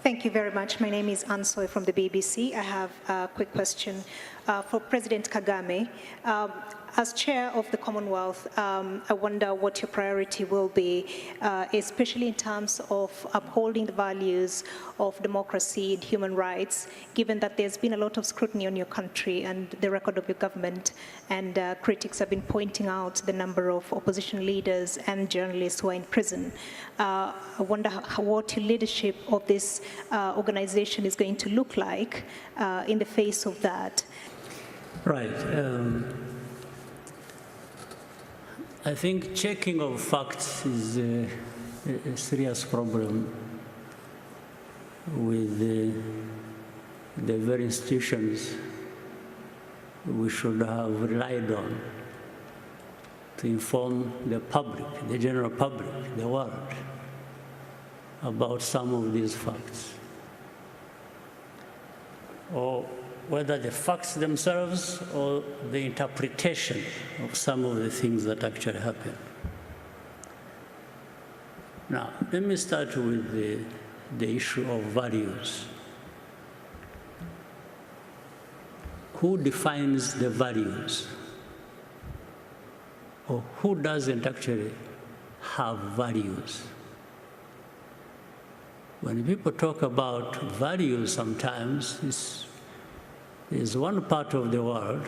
Thank you very much. My name is Ansoy from the BBC. I have a quick question for President Kagame. As chair of the Commonwealth, I wonder what your priority will be, especially in terms of upholding the values of democracy and human rights, given that there's been a lot of scrutiny on your country and the record of your government, and critics have been pointing out the number of opposition leaders and journalists who are in prison. I wonder what your leadership of this organization is going to look like in the face of that. Right. I think checking of facts is a serious problem with the very institutions we should have relied on to inform the public, the general public, the world, about some of these facts. Or whether the facts themselves or the interpretation of some of the things that actually happen. Now, let me start with the issue of values. Who defines the values? Or who doesn't actually have values? When people talk about values sometimes, there's one part of the world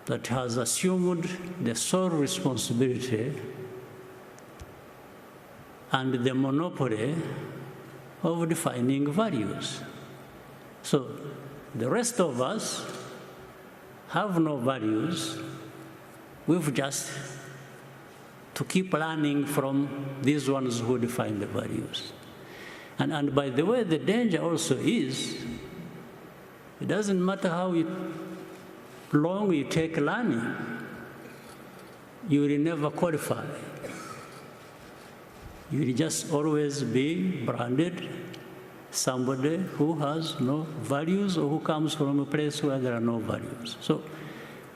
that has assumed the sole responsibility and the monopoly of defining values. So the rest of us have no values. We've just to keep learning from these ones who define the values. And by the way, the danger also is, it doesn't matter how long you take learning, you will never qualify. You will just always be branded somebody who has no values or who comes from a place where there are no values. So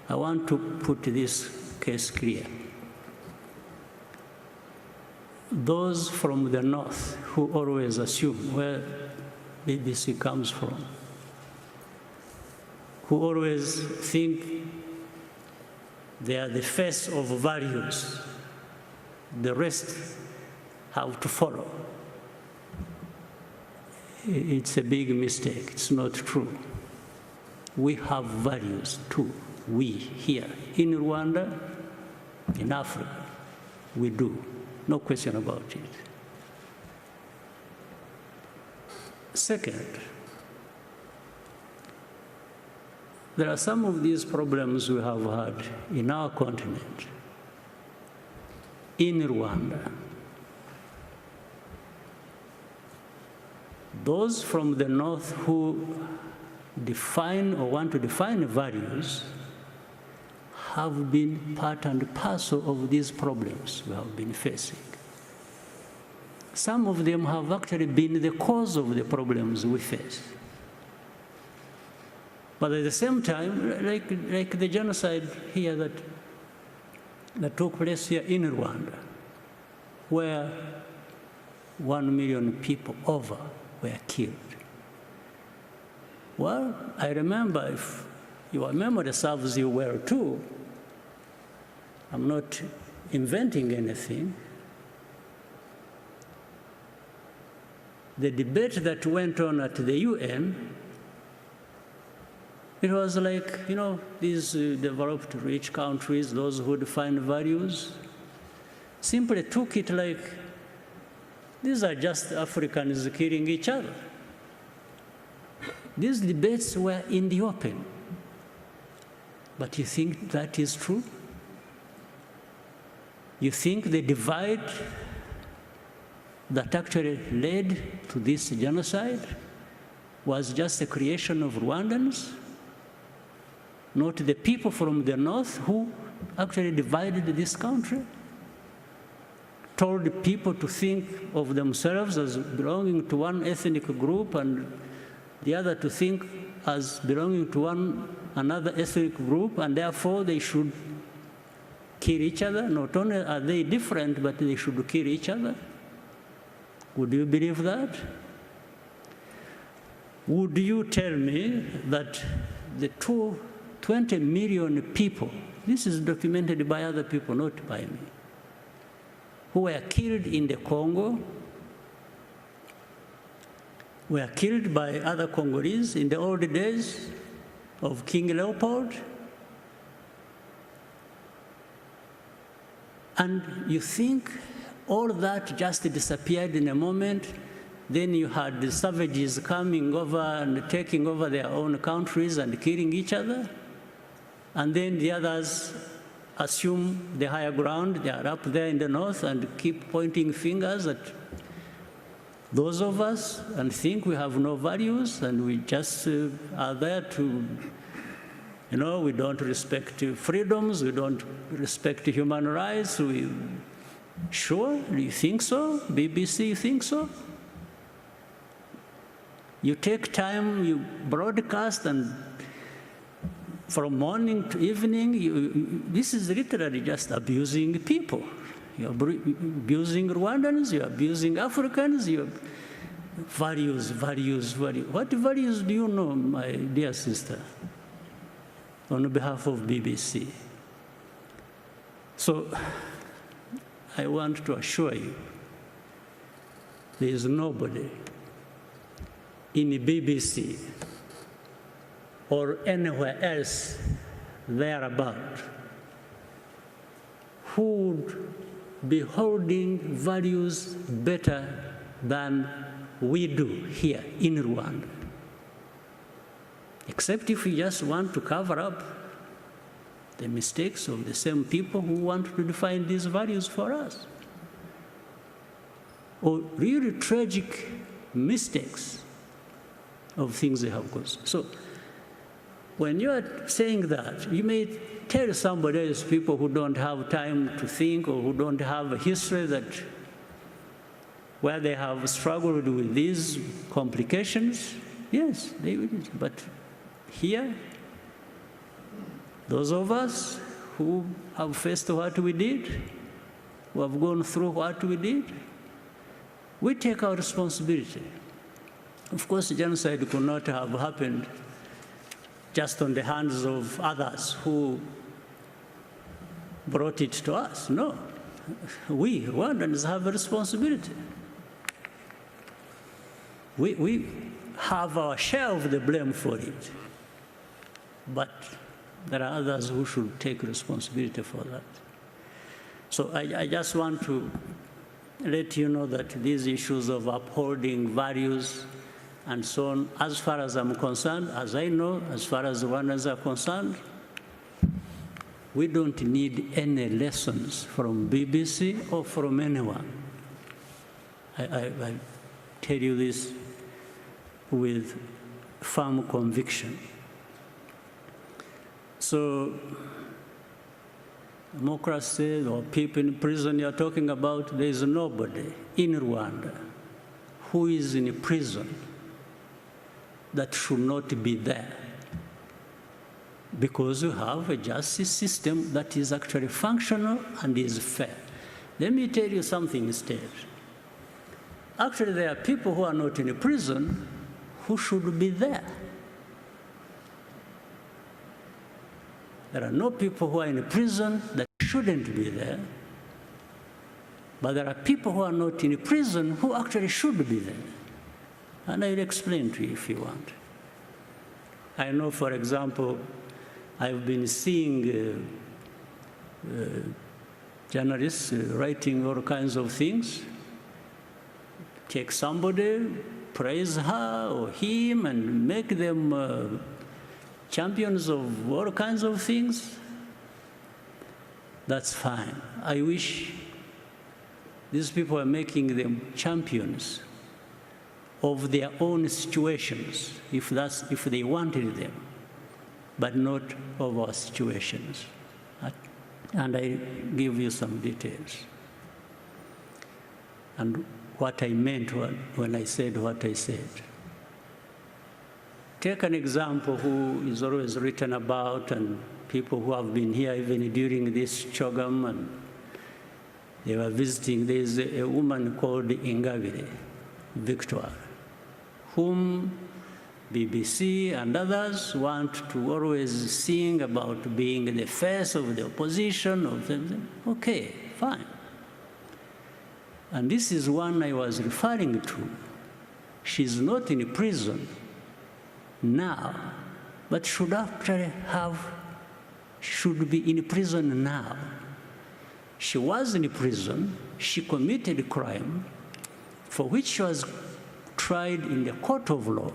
I want to put this case clear. Those from the north who always assume where BBC comes from, who always think they are the face of values, the rest have to follow. It's a big mistake. It's not true. We have values too. We here in Rwanda, in Africa, we do. No question about it. Second, there are some of these problems we have had in our continent, in Rwanda. Those from the north who define or want to define values have been part and parcel of these problems we have been facing. Some of them have actually been the cause of the problems we face. But at the same time, like the genocide here that took place here in Rwanda, where 1 million people over were killed. Well, I remember, if your memory serves you well too, I'm not inventing anything. The debate that went on at the UN, it was like, you know, these developed rich countries, those who define values, simply took it like, these are just Africans killing each other. These debates were in the open. But you think that is true? You think the divide that actually led to this genocide was just a creation of Rwandans? Not the people from the north who actually divided this country? Told people to think of themselves as belonging to one ethnic group and the other to think as belonging to another ethnic group, and therefore they should kill each other. Not only are they different, but they should kill each other. Would you believe that? Would you tell me that the 20 million people, this is documented by other people, not by me, who were killed in the Congo, were killed by other Congolese in the old days of King Leopold? And you think all that just disappeared in a moment? Then you had the savages coming over and taking over their own countries and killing each other? And then the others assume the higher ground, they are up there in the north and keep pointing fingers at those of us and think we have no values and we just are there to, we don't respect freedoms, we don't respect human rights. Sure, do you think so? BBC, you think so? You take time, you broadcast, and from morning to evening, this is literally just abusing people. You're abusing Rwandans, you're abusing Africans, values. What values do you know, my dear sister, on behalf of BBC? So I want to assure you, there is nobody in the BBC or anywhere else thereabout who would be holding values better than we do here in Rwanda. Except if we just want to cover up the mistakes of the same people who want to define these values for us. Or really tragic mistakes of things they have caused. So when you are saying that, you may tell somebody else, people who don't have time to think or who don't have a history where they have struggled with these complications, yes, they will. But here, those of us who have faced what we did, who have gone through what we did, we take our responsibility. Of course, genocide could not have happened just on the hands of others who brought it to us. No. We, Rwandans, have a responsibility. We have our share of the blame for it. But there are others who should take responsibility for that. So I just want to let you know that these issues of upholding values and so on, as far as I'm concerned, as I know, as far as Rwandans are concerned, we don't need any lessons from BBC or from anyone. I tell you this with firm conviction. So, democracy or people in prison you're talking about, there is nobody in Rwanda who is in prison that should not be there, because you have a justice system that is actually functional and is fair. Let me tell you something instead. Actually, there are people who are not in prison who should be there. There are no people who are in prison that shouldn't be there, but there are people who are not in prison who actually should be there. And I'll explain to you if you want. I know, for example, I've been seeing journalists writing all kinds of things. Take somebody, praise her or him, and make them champions of all kinds of things. That's fine. I wish these people are making them champions of their own situations, if they wanted them, but not of our situations. And I give you some details. And what I meant when I said what I said. Take an example who is always written about, and people who have been here even during this Kagame, and they were visiting. There's a woman called Ingabire. Victoire, whom BBC and others want to always sing about being the face of the opposition. Okay, fine. And this is one I was referring to. She's not in prison now, but should be in prison now. She was in prison. She committed a crime for which she was tried in the court of law.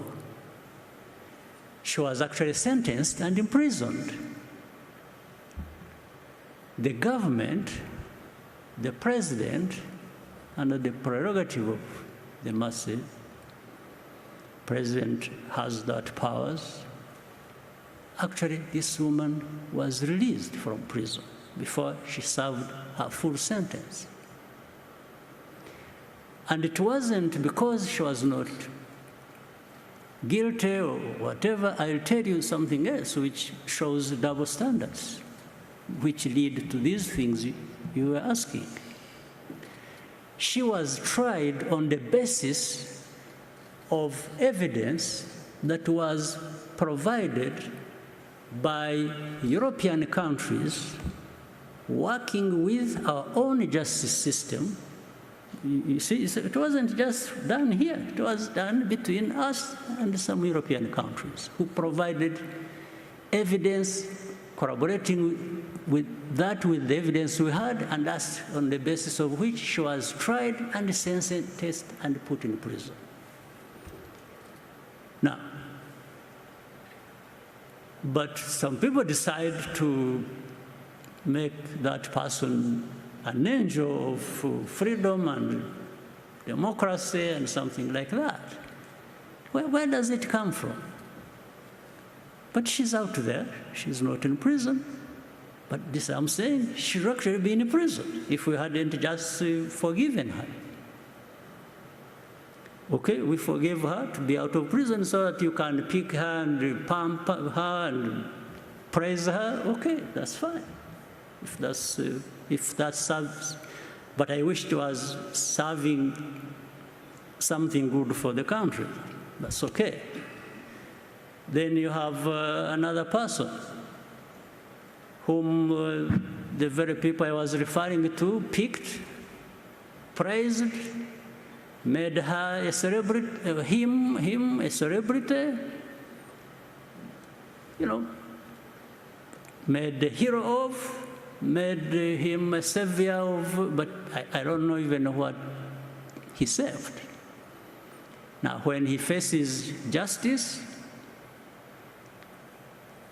She was actually sentenced and imprisoned. The government, the president, under the prerogative of the masses, president has that powers. Actually, this woman was released from prison before she served her full sentence. And it wasn't because she was not guilty or whatever. I'll tell you something else which shows double standards, which lead to these things you were asking. She was tried on the basis of evidence that was provided by European countries working with our own justice system. You see, it wasn't just done here. It was done between us and some European countries who provided evidence, corroborating with the evidence we had, and that's on the basis of which she was tried and sentenced and put in prison. Now, but some people decide to make that person an angel of freedom and democracy and something like that. Where does it come from? But she's out there. She's not in prison. But this I'm saying, she should actually be in prison if we hadn't just forgiven her. Okay, we forgave her to be out of prison so that you can pick her and pump her and praise her. Okay, that's fine. If that serves, but I wish it was serving something good for the country. That's okay. Then you have another person whom the very people I was referring to picked, praised, made her a celebrity, him a celebrity, made a hero of, made him a savior of, but I don't know even what he saved. Now, when he faces justice,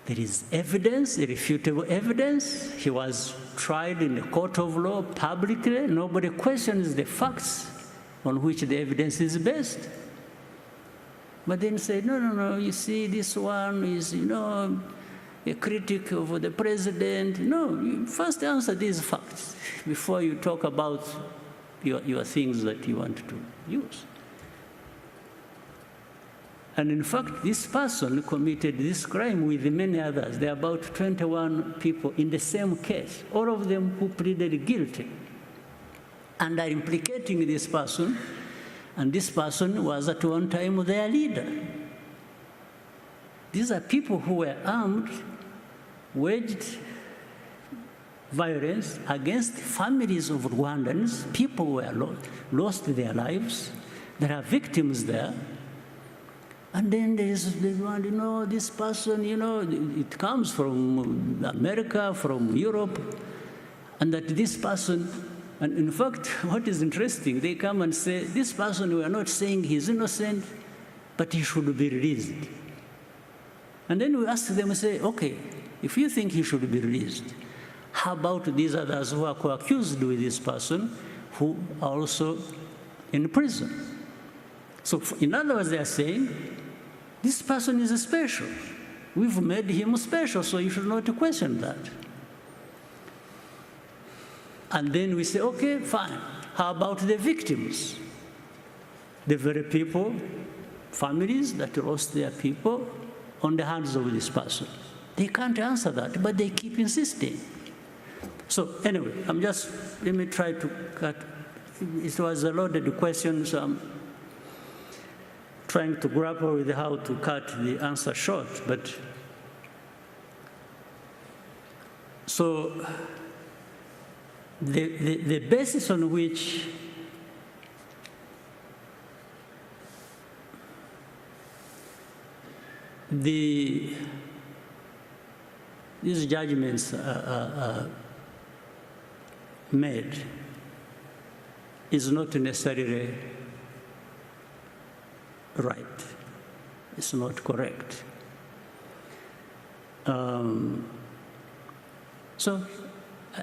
there is evidence, irrefutable evidence. He was tried in the court of law publicly. Nobody questions the facts on which the evidence is based. But then say, no, you see, this one is, a critic of the president. No, you first answer these facts before you talk about your things that you want to use. And in fact, this person committed this crime with many others. There are about 21 people in the same case, all of them who pleaded guilty and are implicating this person, and this person was at one time their leader. These are people who were armed, waged violence against families of Rwandans. People were lost their lives. There are victims there. And then there's the one, this person, it comes from America, from Europe, and that this person, and in fact, what is interesting, they come and say, this person, we are not saying he's innocent, but he should be released. And then we ask them and say, okay, if you think he should be released, how about these others who are co-accused with this person who are also in prison? So in other words, they are saying, this person is special. We've made him special, so you should not question that. And then we say, okay, fine. How about the victims? The very people, families that lost their people on the hands of this person. They can't answer that, but they keep insisting. So anyway, let me try to cut. It was a loaded question, so trying to grapple with how to cut the answer short, but so the basis on which these judgments are made is not necessarily right. It's not correct. So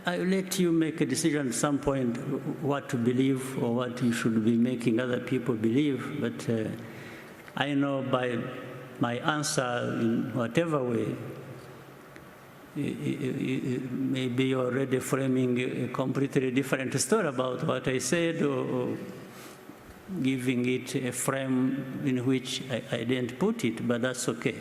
I'll let you make a decision at some point what to believe or what you should be making other people believe, but I know by my answer in whatever way, maybe you're already framing a completely different story about what I said, or giving it a frame in which I didn't put it, but that's okay.